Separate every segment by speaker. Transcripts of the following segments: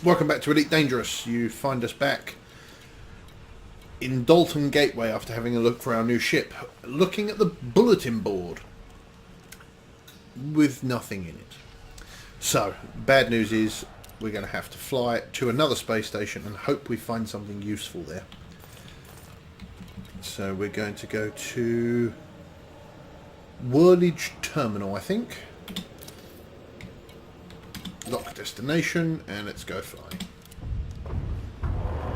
Speaker 1: Welcome back to Elite Dangerous. You find us back in Dalton Gateway after having a look for our new ship, looking at the bulletin board with nothing in it. So, bad news is we're going to have to fly to another space station and hope we find something useful there. So we're going to go to Whirlage Terminal, I think. Lock destination, and let's go flying.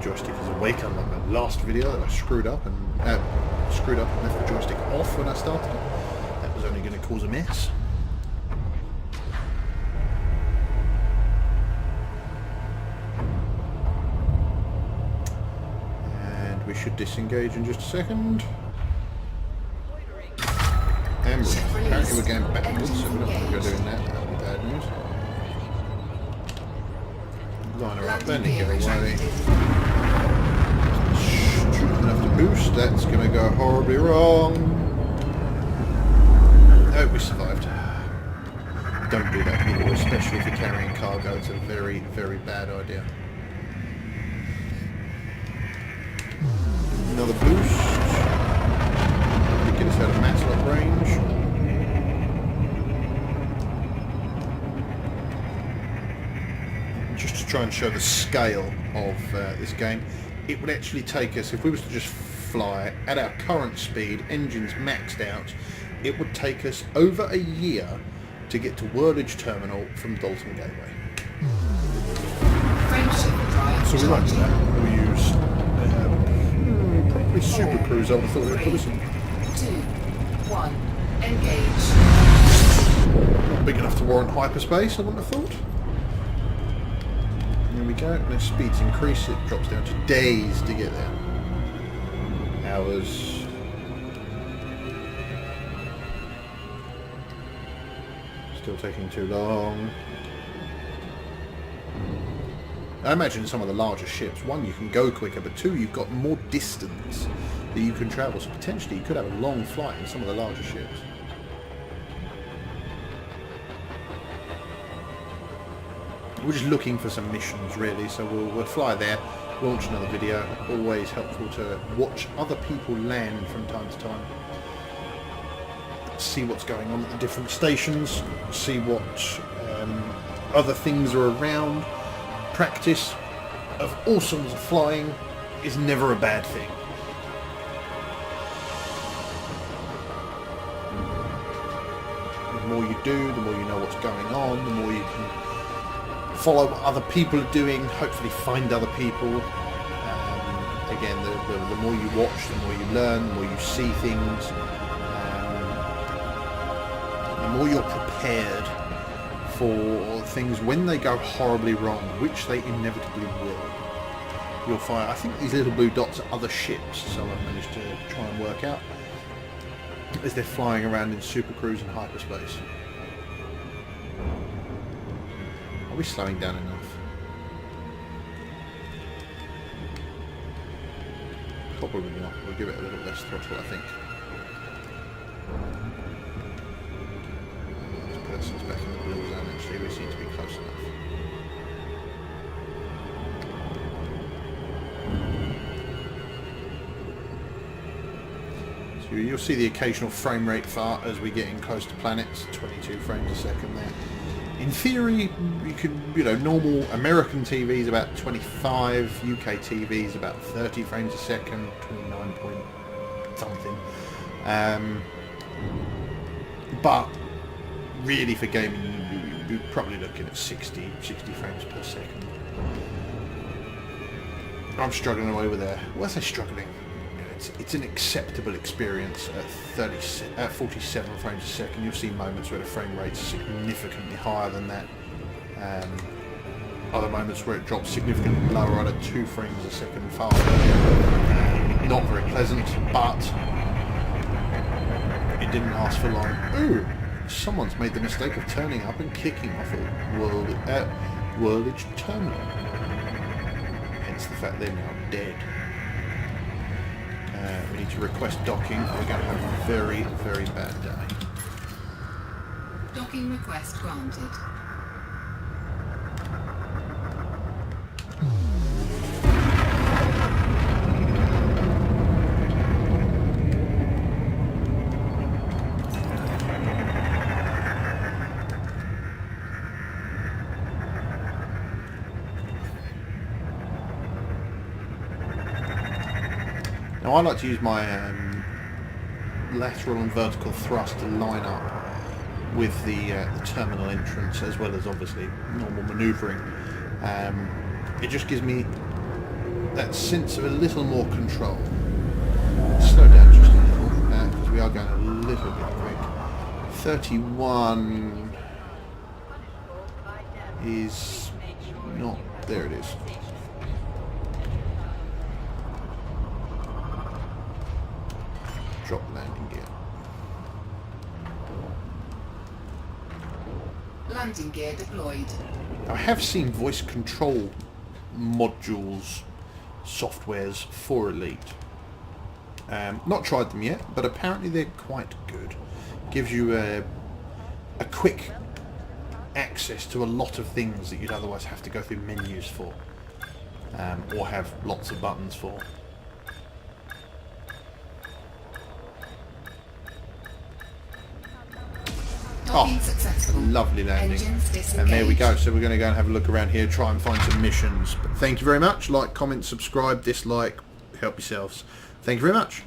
Speaker 1: Joystick is awake, unlike the last video that I screwed up and left the joystick off when I started it. That was only going to cause a mess. And we should disengage in just a second. And apparently we're going backwards, so we don't want to go doing that. That would be bad news. Line her up, then you go away. Stupid enough to boost, that's going to go horribly wrong. Oh, we survived. Don't do that anymore, especially if you're carrying cargo. It's a very, very bad idea. Another boost. Get us out of matchlock range. Just to try and show the scale of this game, it would actually take us, if we was to just fly at our current speed, engines maxed out, it would take us over a year to get to Whirlage Terminal from Dalton Gateway. So we won't do that. We'll use probably Super Cruise. I would have thought it would put us in.
Speaker 2: 2, 1, engage.
Speaker 1: Not big enough to warrant hyperspace, I wouldn't have thought. There we go. When speeds increase, it drops down to days to get there. Hours. Still taking too long. I imagine some of the larger ships, one, you can go quicker, but two, you've got more distance that you can travel. So potentially you could have a long flight in some of the larger ships. We're just looking for some missions, really, so we'll fly there, launch another video. Always helpful to watch other people land from time to time. See what's going on at the different stations, see what other things are around. Practice of all sorts of flying is never a bad thing. The more you do, the more you know what's going on, the more you can follow what other people are doing, hopefully find other people. Again, the more you watch, the more you learn, the more you see things, the more you're prepared for things when they go horribly wrong, which they inevitably will. You'll find, I think these little blue dots are other ships, so I've managed to try and work out, as they're flying around in Super Cruise and hyperspace. Are we slowing down enough? Probably not. We'll give it a little less throttle, I think. This person's back in the blue zone, actually. We seem to be close enough. So you'll see the occasional frame rate fart as we get in close to planets. 22 frames a second there. In theory, you can, normal American TV is about 25, UK TV is about 30 frames a second, 29 point something. But really for gaming, you're probably looking at 60 frames per second. I'm struggling away with that. Well, I say struggling. It's an acceptable experience at 47 frames a second. You'll see moments where the frame rate's significantly higher than that. Other moments where it drops significantly lower at 2 frames a second faster. Not very pleasant, but it didn't last for long. Ooh, someone's made the mistake of turning up and kicking off at Whirlage Terminal. Hence the fact they're now dead. We need to request docking. We're going to have a very, very bad day.
Speaker 2: Docking request granted.
Speaker 1: Now I like to use my lateral and vertical thrust to line up with the terminal entrance, as well as obviously normal manoeuvring. It just gives me that sense of a little more control. Slow down just a little, because we are going a little bit quick. 31 is not... there it is. Drop landing gear.
Speaker 2: Landing gear deployed.
Speaker 1: I have seen voice control modules, softwares for Elite. Not tried them yet, but apparently they're quite good. Gives you a quick access to a lot of things that you'd otherwise have to go through menus for, or have lots of buttons for. Oh, lovely landing. And there we go. So we're going to go and have a look around here, try and find some missions. But thank you very much. Like, comment, subscribe, dislike, help yourselves. Thank you very much.